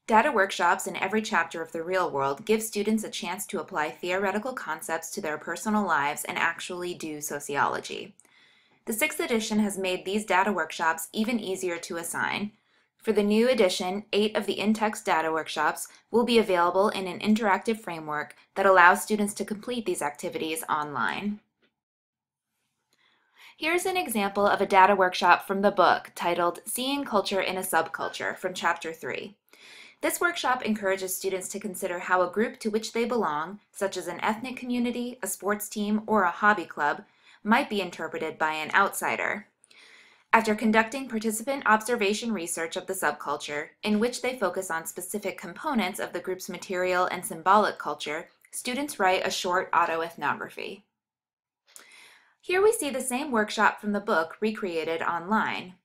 Data workshops in every chapter of the real world give students a chance to apply theoretical concepts to their personal lives and actually do sociology. The 6th edition has made these data workshops even easier to assign. For the new edition, 8 of the in-text data workshops will be available in an interactive framework that allows students to complete these activities online. Here's an example of a data workshop from the book titled Seeing Culture in a Subculture from Chapter 3. This workshop encourages students to consider how a group to which they belong, such as an ethnic community, a sports team, or a hobby club, might be interpreted by an outsider. After conducting participant observation research of the subculture, in which they focus on specific components of the group's material and symbolic culture, students write a short autoethnography. Here we see the same workshop from the book recreated online.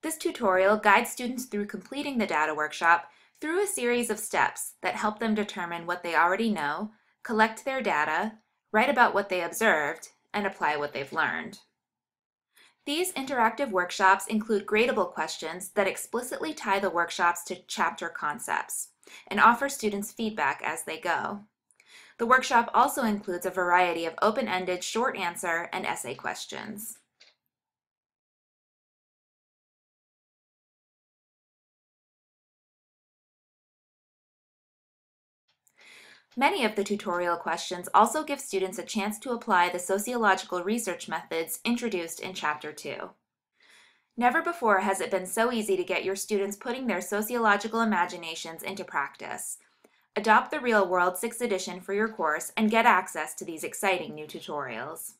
This tutorial guides students through completing the data workshop through a series of steps that help them determine what they already know, collect their data, write about what they observed, and apply what they've learned. These interactive workshops include gradable questions that explicitly tie the workshops to chapter concepts and offer students feedback as they go. The workshop also includes a variety of open-ended short answer and essay questions. Many of the tutorial questions also give students a chance to apply the sociological research methods introduced in Chapter 2. Never before has it been so easy to get your students putting their sociological imaginations into practice. Adopt the Real World 6th edition for your course and get access to these exciting new tutorials.